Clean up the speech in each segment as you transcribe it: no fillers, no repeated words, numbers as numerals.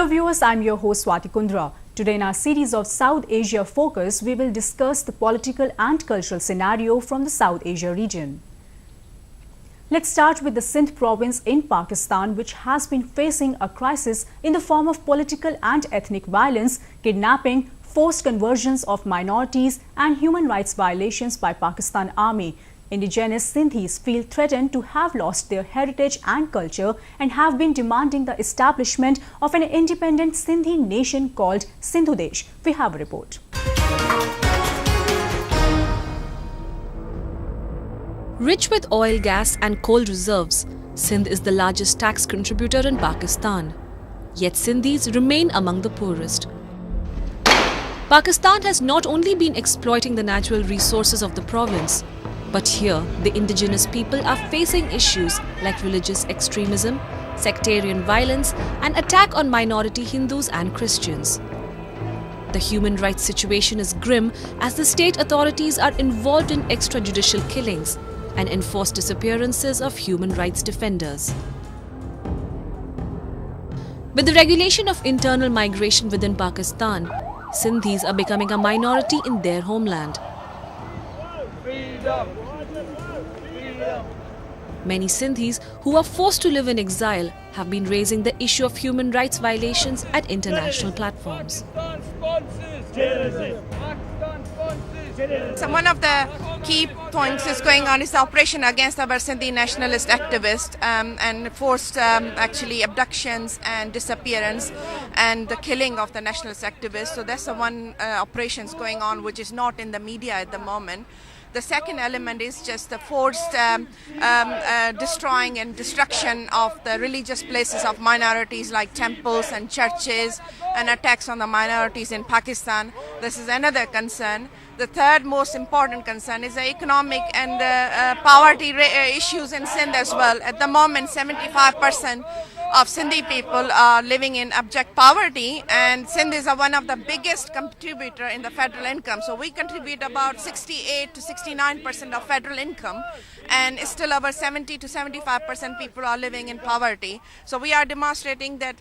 Hello viewers, I'm your host Swati Kundra. Today in our series of South Asia Focus, we will discuss the political and cultural scenario from the South Asia region. Let's start with the Sindh province in Pakistan, which has been facing a crisis in the form of political and ethnic violence, kidnapping, forced conversions of minorities and human rights violations by Pakistan Army. Indigenous Sindhis feel threatened to have lost their heritage and culture and have been demanding the establishment of an independent Sindhi nation called Sindhu Desh. We have a report. Rich with oil, gas and coal reserves, Sindh is the largest tax contributor in Pakistan. Yet Sindhis remain among the poorest. Pakistan has not only been exploiting the natural resources of the province, but here the indigenous people are facing issues like religious extremism, sectarian violence and attack on minority Hindus and Christians. The human rights situation is grim as the state authorities are involved in extrajudicial killings and enforced disappearances of human rights defenders. With the regulation of internal migration within Pakistan, Sindhis are becoming a minority in their homeland. Many Sindhis who are forced to live in exile have been raising the issue of human rights violations at international platforms. So one of the key points is going on is the operation against our Sindhi nationalist activists and forced actually abductions and disappearance and the killing of the nationalist activists. So that's the one operations going on which is not in the media at the moment. The second element is just the forced destroying and destruction of the religious places of minorities like temples and churches and attacks on the minorities in Pakistan. This is another concern. The third most important concern is the economic and poverty issues in Sindh as well. At the moment, 75% of Sindhi people are living in abject poverty, and Sindh is one of the biggest contributor in the federal income. So we contribute about 68 to 69% of federal income, and still over 70 to 75% people are living in poverty. So we are demonstrating that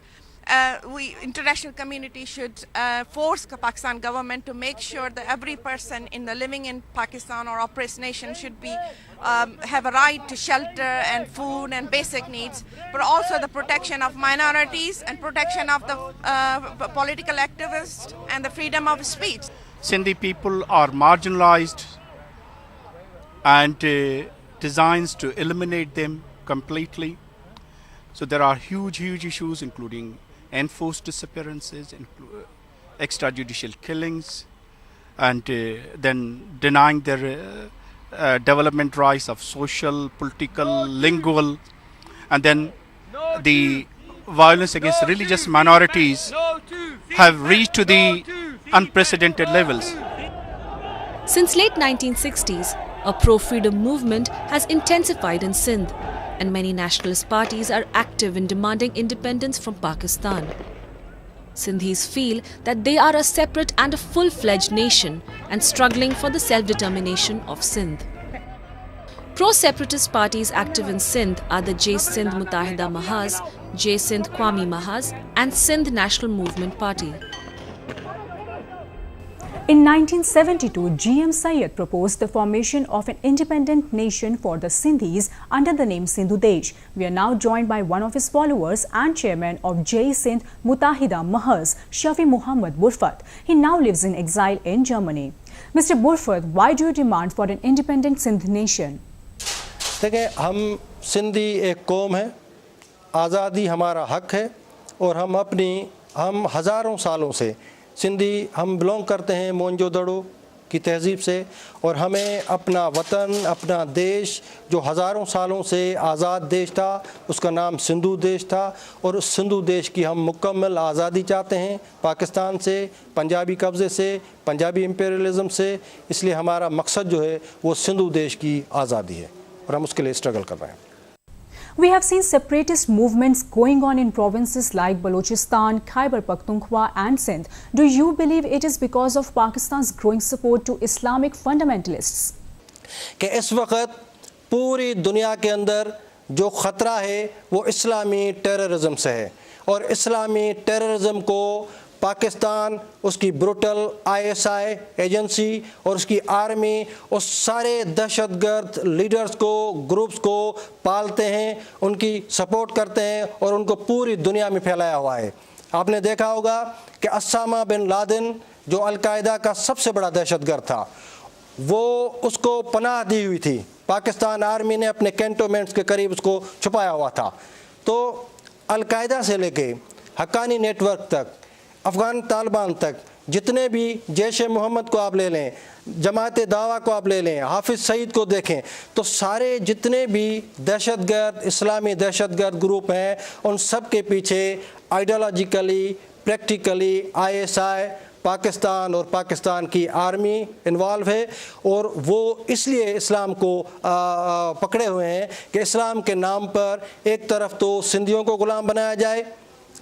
international community should force the Pakistan government to make sure that every person living in Pakistan or oppressed nation should be have a right to shelter and food and basic needs, but also the protection of minorities and protection of the political activists and the freedom of speech. Sindhi people are marginalized and designs to eliminate them completely. So there are huge issues including enforced disappearances, extrajudicial killings, and then denying their development rights of social, political, lingual, and then the violence against religious minorities have reached to the unprecedented levels. Since late 1960s, a pro-freedom movement has intensified in Sindh, and many nationalist parties are active in demanding independence from Pakistan. Sindhis feel that they are a separate and a full-fledged nation and struggling for the self-determination of Sindh. Pro-separatist parties active in Sindh are the Jai Sindh Mutahida Mahaz, Jai Sindh Qawmi Mahaz and Sindh National Movement Party. In 1972, G.M. Syed proposed the formation of an independent nation for the Sindhis under the name Sindhu Desh. We are now joined by one of his followers and chairman of Jai Sindh Mutahida Mahaz, Shafi Muhammad Burfat. He now lives in exile in Germany. Mr. Burfat, why do you demand for an independent Sindh nation? देखिए, हम सिंधी एक कौम है, आज़ादी हमारा हक है और हम हज़ारों सालों से सिंधी हम बिलोंग करते हैं मोहनजोदड़ो की तहज़ीब से, और हमें अपना वतन, अपना देश जो हज़ारों सालों से आज़ाद देश था उसका नाम सिंधु देश था, और उस सिंधु देश की हम मुकम्मल आज़ादी चाहते हैं पाकिस्तान से, पंजाबी कब्ज़े से, पंजाबी इम्पेरियलिज़म से। इसलिए हमारा मकसद जो है वो सिंधु देश की आज़ादी है और हम उसके लिए स्ट्रगल कर रहे हैं। We have seen separatist movements going on in provinces like Balochistan, Khyber Pakhtunkhwa and Sindh. Do you believe it is because of Pakistan's growing support to Islamic fundamentalists? कि इस वक्त पूरी दुनिया के अंदर जो ख़तरा है वो इस्लामी टेररिज्म से है, और इस्लामी टेररिज्म को पाकिस्तान, उसकी ब्रूटल ISI एजेंसी और उसकी आर्मी उस सारे दहशतगर्द लीडर्स को, ग्रुप्स को पालते हैं, उनकी सपोर्ट करते हैं और उनको पूरी दुनिया में फैलाया हुआ है। आपने देखा होगा कि उसामा बिन लादेन जो अलकायदा का सबसे बड़ा दहशतगर्द था, वो उसको पनाह दी हुई थी। पाकिस्तान आर्मी ने अपने कैंटोनमेंट्स के करीब उसको छुपाया हुआ था। तो अलकायदा से लेके हक्कानी नेटवर्क तक, अफ़गान तालिबान तक, जितने भी जैश-ए-मोहम्मद को आप ले लें, जमात-ए-दावा को आप ले लें, हाफिज़ सईद को देखें, तो सारे जितने भी दहशतगर्द, इस्लामी दहशतगर्द ग्रुप हैं, उन सब के पीछे आइडियोलॉजिकली, प्रैक्टिकली ISI, पाकिस्तान और पाकिस्तान की आर्मी इन्वॉल्व है। और वो इसलिए इस्लाम को पकड़े हुए हैं कि इस्लाम के नाम पर एक तरफ तो सिंधियों को ग़ुलाम बनाया जाए,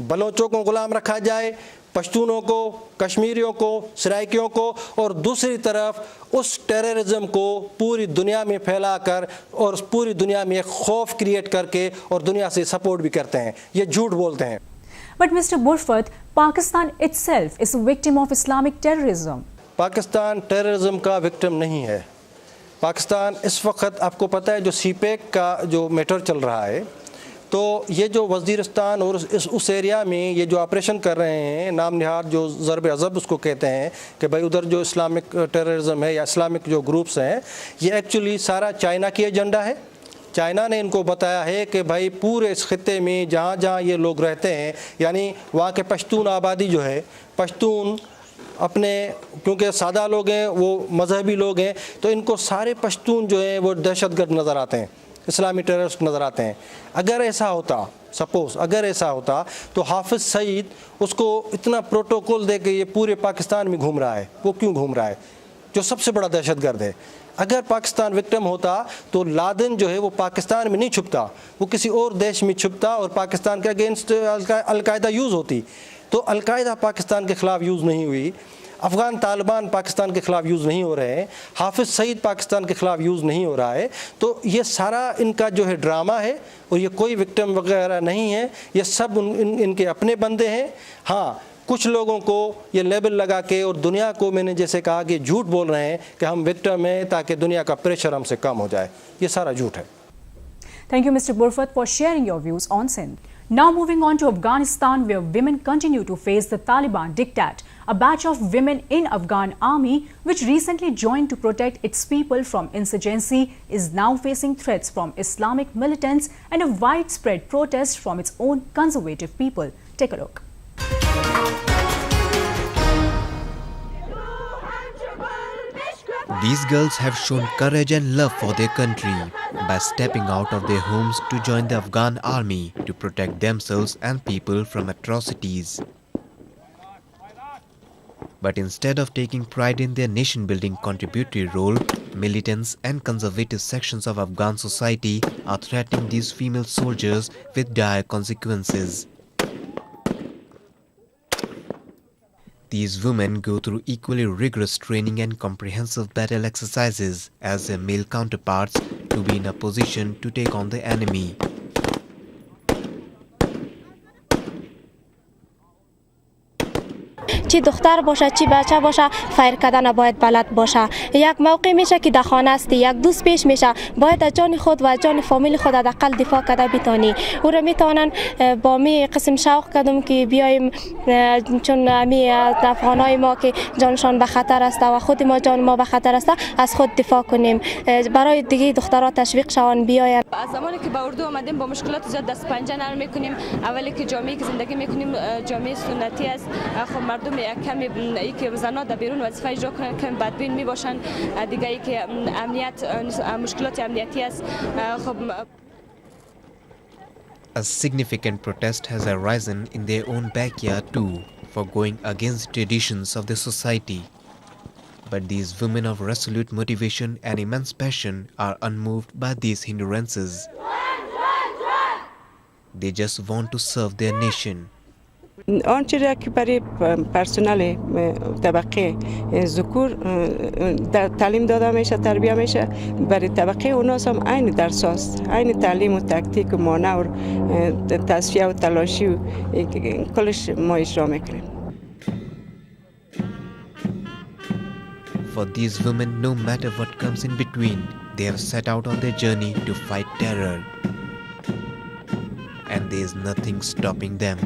बलोचों को ग़ुलाम रखा जाए, पश्तूनों को, कश्मीरियों को, सराइकियों को, और दूसरी तरफ उस टेररिज्म को पूरी दुनिया में फैलाकर और पूरी दुनिया में एक खौफ क्रिएट करके और दुनिया से सपोर्ट भी करते हैं। ये झूठ बोलते हैं। But Mr. Burfat, Pakistan itself is a victim of Islamic terrorism. Pakistan terrorism का विक्टिम नहीं है। पाकिस्तान इस वक्त, आपको पता है, जो CPEC का जो मैटर चल रहा है, तो ये जो वज़ीरिस्तान और उस एरिया में ये जो ऑपरेशन कर रहे हैं, नाम निहाद जो ज़रब अज़ब उसको कहते हैं कि भाई उधर जो इस्लामिक टेररिज्म है या इस्लामिक जो ग्रुप्स हैं, ये एक्चुअली सारा चाइना की एजेंडा है। चाइना ने इनको बताया है कि भाई पूरे इस खित्ते में जहाँ जहाँ ये लोग रहते हैं, यानी वहाँ के पश्तून आबादी जो है, पश्तून अपने, क्योंकि सादा लोग हैं, वो मजहबी लोग हैं, तो इनको सारे पश्तून जो हैं वो दहशतगर्द नज़र आते हैं, इस्लामी टेररिस्ट नज़र आते हैं। अगर ऐसा होता, सपोज़ अगर ऐसा होता, तो हाफिज़ सईद उसको इतना प्रोटोकॉल दे के ये पूरे पाकिस्तान में घूम रहा है। वो क्यों घूम रहा है? जो सबसे बड़ा दहशतगर्द है। अगर पाकिस्तान विक्टिम होता तो लादेन जो है वो पाकिस्तान में नहीं छुपता, वो किसी और देश में छुपता और पाकिस्तान के अगेंस्ट अलकायदा यूज़ होती। तो अलकायदा पाकिस्तान के ख़िलाफ़ यूज़ नहीं हुई, अफ़गान तालिबान पाकिस्तान के ख़िलाफ़ यूज़ नहीं हो रहे हैं, हाफिज़ सईद पाकिस्तान के ख़िलाफ़ यूज़ नहीं हो रहा है। तो ये सारा इनका जो है ड्रामा है और ये कोई विक्टिम वगैरह नहीं है, ये सब इनके अपने बंदे हैं। हाँ, कुछ लोगों को ये लेबल लगा के और दुनिया को, मैंने जैसे कहा कि झूठ बोल रहे हैं कि हम विक्टिम हैं ताकि दुनिया का प्रेशर हमसे कम हो जाए, ये सारा झूठ है। Thank you, Mr. Burfat, for sharing your views on Sindh. Now moving on to Afghanistan, where women continue to face the Taliban diktat. A batch of women in Afghan army, which recently joined to protect its people from insurgency, is now facing threats from Islamic militants and a widespread protest from its own conservative people. Take a look. These girls have shown courage and love for their country by stepping out of their homes to join the Afghan army to protect themselves and people from atrocities. But instead of taking pride in their nation-building contributory role, militants and conservative sections of Afghan society are threatening these female soldiers with dire consequences. These women go through equally rigorous training and comprehensive battle exercises as their male counterparts to be in a position to take on the enemy. چی دختر باشه چی بچه باشه فیر کردن باید بلد باشه. یک موقع میشه که در خانه است، یک دوست پیش میشه، باید از جان خود و از جان فامیل خود حداقل دفاع کرده بتانی. او را میتونن با می قسم شوق کردم که بیایم، چون می افغانای ما که جانشان به خطر است و خود ما جان ما به خطر است، از خود دفاع کنیم. برای دیگه دخترها تشویق شوند بیاین. از زمانی که به اردو آمدیم با مشکلات زیاد دست پنجه نرم میکنیم. اولی که جامعه‌ای که زندگی میکنیم جامعه سنتی است. خب مردم کمی ای که زنان در بیرون وظیفه اجرا کنند کمی بدبین می باشند. دیگه ای که امنیت مشکلات امنیتی است. خب A significant protest has arisen in their own backyard too for going against the traditions of the society. But these women of resolute motivation and immense passion are unmoved by these hindrances. They just want to serve their nation. آنچه را که برای پرسنل طبقه ذکور تعلیم داده میشه، تربیه میشه، برای طبقه اوناس هم عین درس است، عین تعلیم و تکتیک و مانع و تصفیه و تلاشی و کلش ما اجرا میکنیم. For these women, no matter what comes in between, they have set out on their journey to fight terror. And there is nothing stopping them.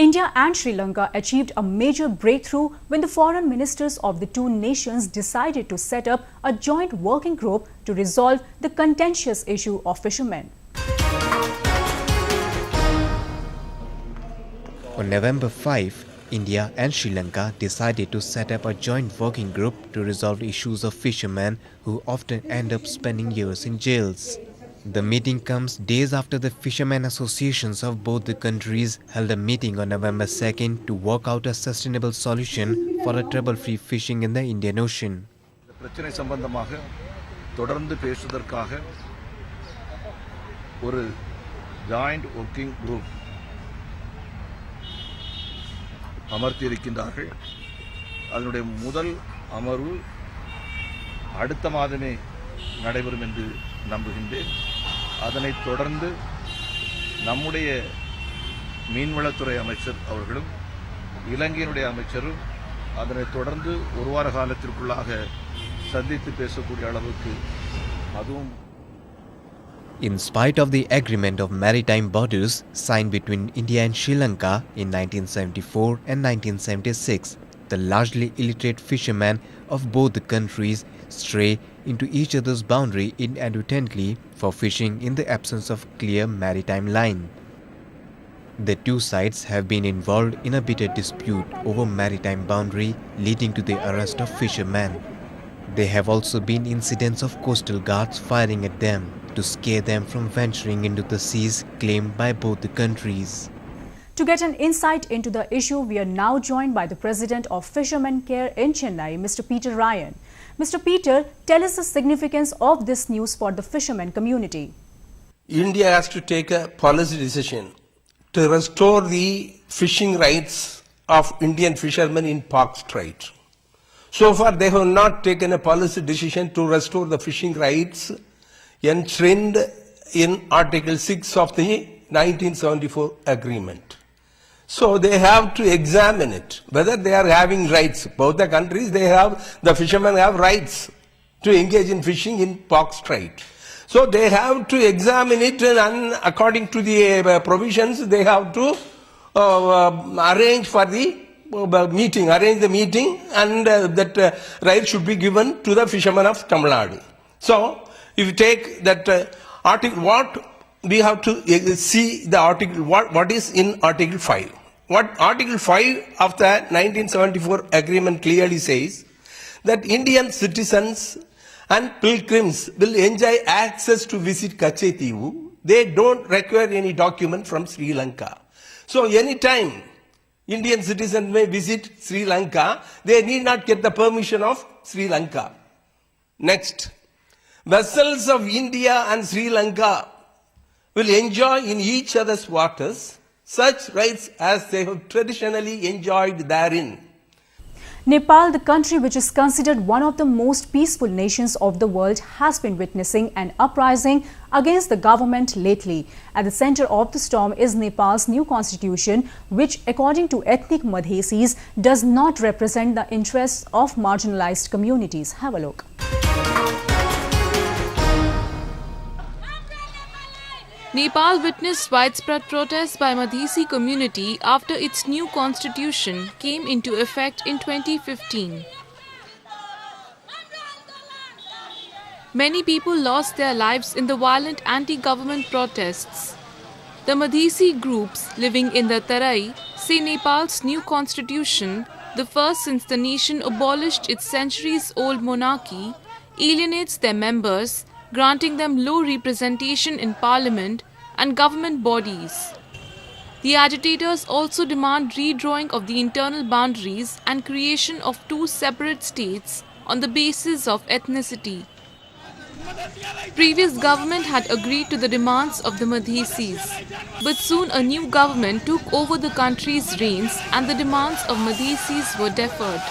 India and Sri Lanka achieved a major breakthrough when the foreign ministers of the two nations decided to set up a joint working group to resolve the contentious issue of fishermen. On November 5, India and Sri Lanka decided to set up a joint working group to resolve issues of fishermen who often end up spending years in jails. The meeting comes days after the fishermen associations of both the countries held a meeting on November 2nd to work out a sustainable solution for a trouble-free fishing in the Indian Ocean. பிரச்சனை சம்பந்தமாக தொடர்ந்து பேசுவதற்காக ஒரு joint working group அமர்த்தியிருக்கின்றார்கள். அதனுடைய முதல் அமர்வு அடுத்த மாதமே நடைபெறும் என்று நம்புகின்றேன். அதனைத் தொடர்ந்து நம்முடைய மீன்வளத்துறை அமைச்சர் அவர்களும் இலங்கையினுடைய அமைச்சரும் அதனைத் தொடர்ந்து ஒரு வார காலத்திற்குள்ளாக சந்தித்து பேசக்கூடிய அளவுக்கு அதுவும். In spite of the agreement of maritime borders signed between India and Sri Lanka in 1974 and 1976, the largely illiterate fishermen of both the countries stray into each other's boundary inadvertently for fishing in the absence of clear maritime line. The two sides have been involved in a bitter dispute over maritime boundary, leading to the arrest of fishermen. There have also been incidents of coastal guards firing at them to scare them from venturing into the seas claimed by both the countries. To get an insight into the issue, we are now joined by the President of Fishermen Care in Chennai, Mr. Peter Ryan. Mr. Peter, tell us the significance of this news for the fishermen community. India has to take a policy decision to restore the fishing rights of Indian fishermen in Pak Strait. So far, they have not taken a policy decision to restore the fishing rights enshrined in Article 6 of the 1974 agreement. So they have to examine it, whether they are having rights. Both the countries, the fishermen have rights to engage in fishing in Pak Strait. So they have to examine it, and according to the provisions, they have to arrange the meeting, and that right should be given to the fishermen of Tamil Nadu. So if you take that article, what we have to see the article, what is in Article 5. What Article 5 of the 1974 agreement clearly says that Indian citizens and pilgrims will enjoy access to visit Kachetivu. They don't require any document from Sri Lanka. So anytime Indian citizens may visit Sri Lanka, they need not get the permission of Sri Lanka. Next, vessels of India and Sri Lanka will enjoy in each other's waters such rights as they have traditionally enjoyed therein. Nepal, the country which is considered one of the most peaceful nations of the world, has been witnessing an uprising against the government lately. At the center of the storm is Nepal's new constitution, which, according to ethnic Madhesis, does not represent the interests of marginalized communities. Have a look. Nepal witnessed widespread protests by Madhesi community after its new constitution came into effect in 2015. Many people lost their lives in the violent anti-government protests. The Madhesi groups living in the Tarai say Nepal's new constitution, the first since the nation abolished its centuries-old monarchy, alienates their members, granting them low representation in parliament and government bodies. The agitators also demand redrawing of the internal boundaries and creation of two separate states on the basis of ethnicity. Previous government had agreed to the demands of the Madhesis, but soon a new government took over the country's reins and the demands of Madhesis were deferred.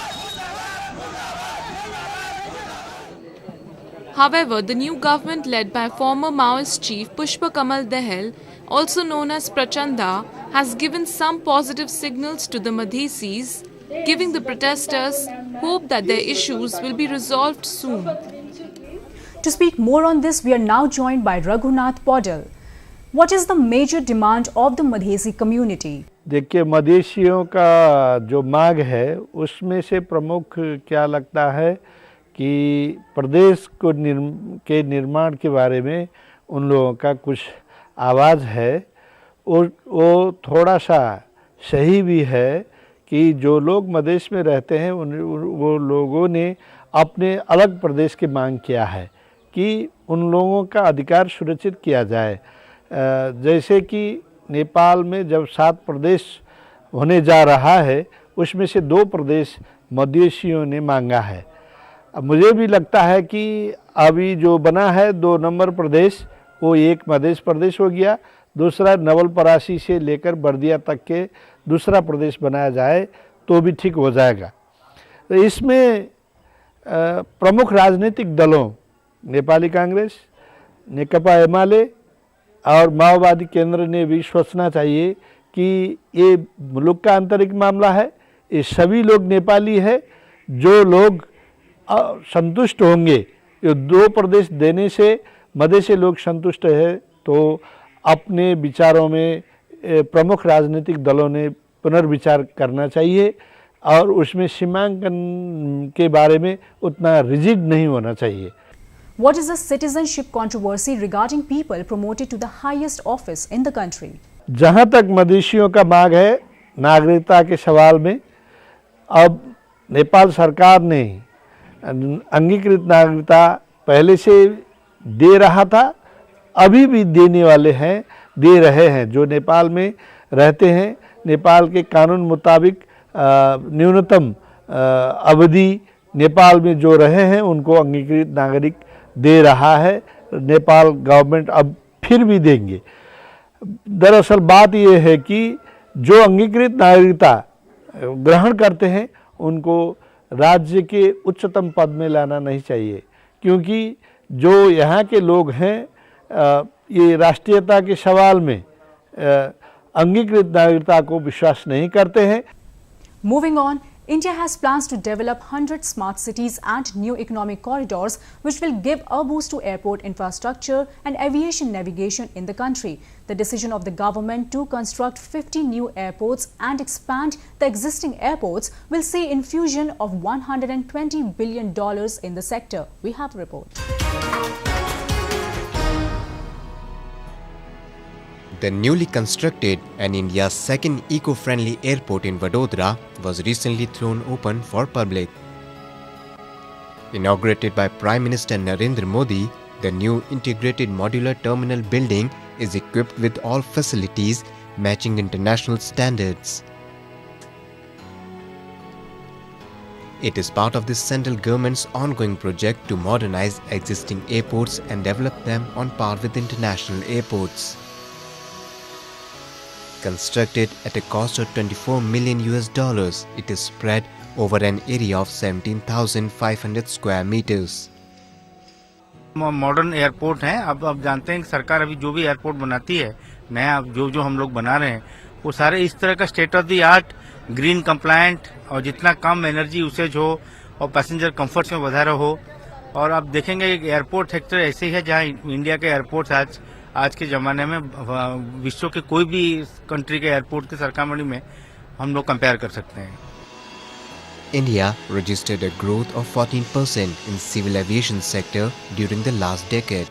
However, the new government led by former Maoist chief Pushpa Kamal Dahal, also known as Prachanda, has given some positive signals to the Madhesis, giving the protesters hope that their issues will be resolved soon. To speak more on this, we are now joined by Raghunath Podal. What is the major demand of the Madhesi community? देखिए, मधेशियों का जो मांग है उसमें से प्रमुख क्या लगता है कि प्रदेश के निर्माण के बारे में उन लोगों का कुछ आवाज़ है। वो थोड़ा सा सही भी है कि जो लोग मधेश में रहते हैं वो लोगों ने अपने अलग प्रदेश की मांग किया है कि उन लोगों का अधिकार सुरक्षित किया जाए। जैसे कि नेपाल में जब 7 प्रदेश होने जा रहा है उसमें से 2 प्रदेश मधेशियों ने मांगा है। अब मुझे भी लगता है कि अभी जो बना है 2 नंबर प्रदेश वो एक मध्य प्रदेश हो गया, दूसरा नवलपरासी से लेकर बर्दिया तक के दूसरा प्रदेश बनाया जाए तो भी ठीक हो जाएगा। तो इसमें प्रमुख राजनीतिक दलों नेपाली कांग्रेस, नेकपा एमाले और माओवादी केंद्र ने भी सोचना चाहिए कि ये मुल्क का आंतरिक मामला है। ये सभी लोग नेपाली है, जो लोग संतुष्ट होंगे, ये 2 प्रदेश देने से मधेसी लोग संतुष्ट है तो अपने विचारों में प्रमुख राजनीतिक दलों ने पुनर्विचार करना चाहिए और उसमें सीमांकन के बारे में उतना रिजिड नहीं होना चाहिए। What is the citizenship controversy regarding people promoted to the highest office in the country? जहाँ तक मधेशियों का मांग है नागरिकता के सवाल में, अब नेपाल सरकार ने अंगीकृत नागरिकता पहले से दे रहा था, अभी भी देने वाले हैं, दे रहे हैं। जो नेपाल में रहते हैं, नेपाल के कानून मुताबिक न्यूनतम अवधि नेपाल में जो रहे हैं उनको अंगीकृत नागरिक दे रहा है। नेपाल गवर्नमेंट अब फिर भी देंगे। दरअसल बात यह है कि जो अंगीकृत नागरिकता ग्रहण करते हैं उनको राज्य के उच्चतम पद में लाना नहीं चाहिए, क्योंकि जो यहाँ के लोग हैं ये राष्ट्रीयता के सवाल में अंगीकृत नागरिकता को विश्वास नहीं करते हैं। Moving on, India has plans to develop 100 smart cities and new economic corridors which will give a boost to airport infrastructure and aviation navigation in the country. The decision of the government to construct 50 new airports and expand the existing airports will see infusion of $120 billion in the sector. We have a report. The newly constructed and India's second eco-friendly airport in Vadodara was recently thrown open for public. Inaugurated by Prime Minister Narendra Modi, the new integrated modular terminal building is equipped with all facilities matching international standards. It is part of the central government's ongoing project to modernize existing airports and develop them on par with international airports. Constructed at a cost of $24 million, it is spread over an area of 17,500 square meters. Modern airport हैं। अब आप जानते हैं कि सरकार अभी जो भी एयरपोर्ट बनाती है नया, जो हम लोग बना रहे हैं वो सारे इस तरह का state of the art, green compliant और जितना कम एनर्जी यूसेज हो और पैसेंजर कंफर्ट्स में વધારો हो। और आप देखेंगे एक एयरपोर्ट सेक्टर ऐसे ही है जहां इंडिया के एयरपोर्ट्स आज के ज़माने में विश्व के कोई भी कंट्री के एयरपोर्ट के सरखामणी में हम लोग कंपेयर कर सकते हैं। India registered a growth of 14% in civil aviation sector during the last decade.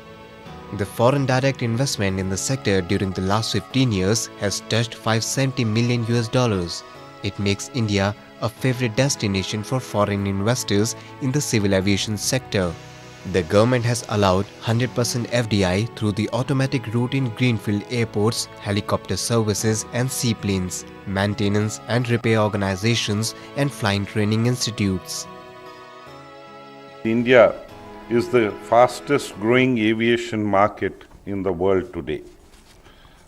The foreign direct investment in the sector during the last 15 years has touched $570 million. It makes India a favorite destination for foreign investors in the civil aviation sector. The government has allowed 100% FDI through the automatic route in greenfield airports, helicopter services and seaplanes, maintenance and repair organizations and flying training institutes. India is the fastest growing aviation market in the world today.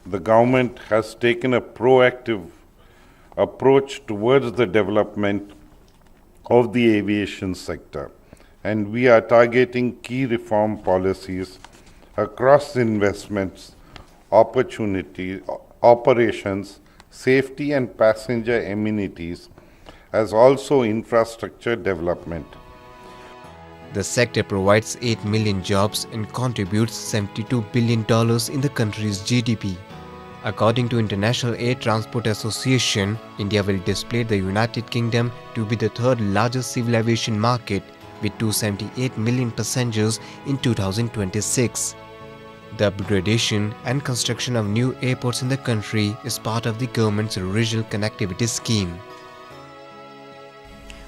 The government has taken a proactive approach towards the development of the aviation sector, and we are targeting key reform policies across investments, opportunity, operations, safety and passenger amenities, as also infrastructure development. The sector provides 8 million jobs and contributes $72 billion in the country's GDP. According to International Air Transport Association, India will display the United Kingdom to be the third largest civil aviation market with 278 million passengers in 2026. The upgradation and construction of new airports in the country is part of the government's regional connectivity scheme.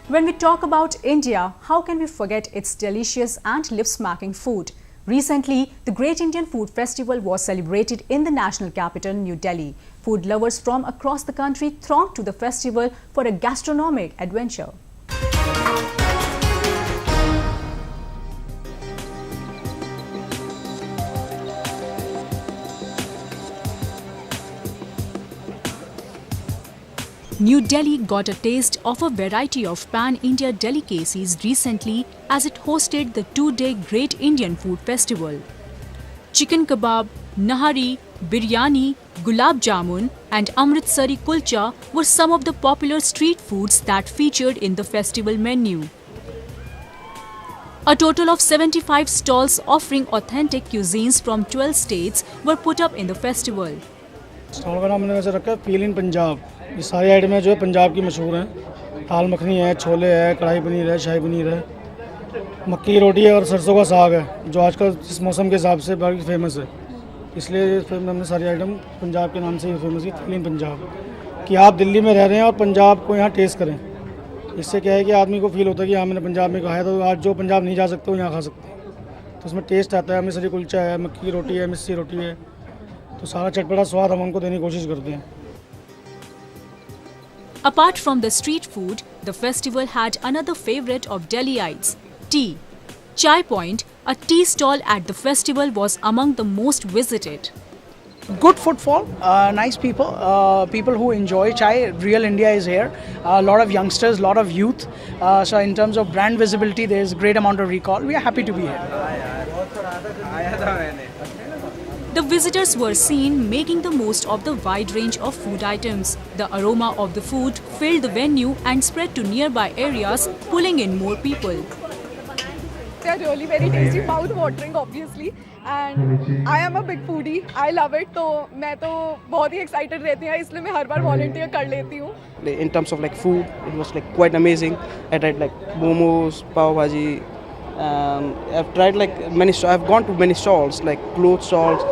When we talk about India, how can we forget its delicious and lip-smacking food? Recently, the Great Indian Food Festival was celebrated in the national capital, New Delhi. Food lovers from across the country thronged to the festival for a gastronomic adventure. New Delhi got a taste of a variety of pan-India delicacies recently as it hosted the two-day Great Indian Food Festival. Chicken kebab, nahari, biryani, gulab jamun and Amritsari kulcha were some of the popular street foods that featured in the festival menu. A total of 75 stalls offering authentic cuisines from 12 states were put up in the festival. Stall का नाम मैंने वैसे रखा है feel इन पंजाब। ये सारी आइटमें जो है पंजाब की मशहूर हैं। दाल मखनी है, छोले है, कढ़ाई पनीर है, शाही पनीर है, मक्की की रोटी है और सरसों का साग है, जो आजकल इस मौसम के हिसाब से बड़ी फेमस है। इसलिए हमने सारी आइटम पंजाब के नाम से ही फेमस की फील इन पंजाब, कि आप दिल्ली में रह रहे हैं और पंजाब को यहाँ टेस्ट करें। इससे क्या है कि आदमी को फील होता है कि हाँ मैंने पंजाब में खाया, तो आज जो पंजाब नहीं जा सकते वो यहाँ खा सकते हैं। तो उसमें टेस्ट आता है। अमृतसरी कुलचा है, मक्की की रोटी है, मिस्सी रोटी है, तो सारा चटपटा स्वाद हम उनको देने की कोशिश करते हैं। Apart from the street food, the festival had another favorite of Delhiites, tea. Chai Point, a tea stall at the festival, was among the most visited. Good footfall, nice people, people who enjoy chai. Real India is here. A lot of youngsters, a lot of youth. So in terms of brand visibility, there is a great amount of recall. We are happy to be here. The visitors were seen making the most of the wide range of food items. The aroma of the food filled the venue and spread to nearby areas, pulling in more people. They are really very tasty, mouth-watering obviously, and I am a big foodie. I love it, तो मैं तो बहुत ही excited रहती हूँ, इसलिए मैं हर बार volunteer कर लेती हूँ. In terms of like food, it was like quite amazing. I tried like momos, pav bhaji. I've tried like many. I've gone to many stalls, like clothes stalls.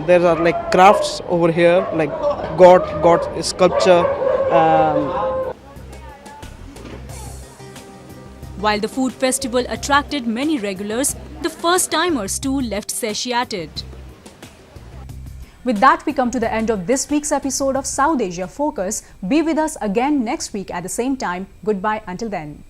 There are like crafts over here, like God sculpture. While the food festival attracted many regulars, the first-timers too left satiated. With that, we come to the end of this week's episode of South Asia Focus. Be with us again next week at the same time. Goodbye until then.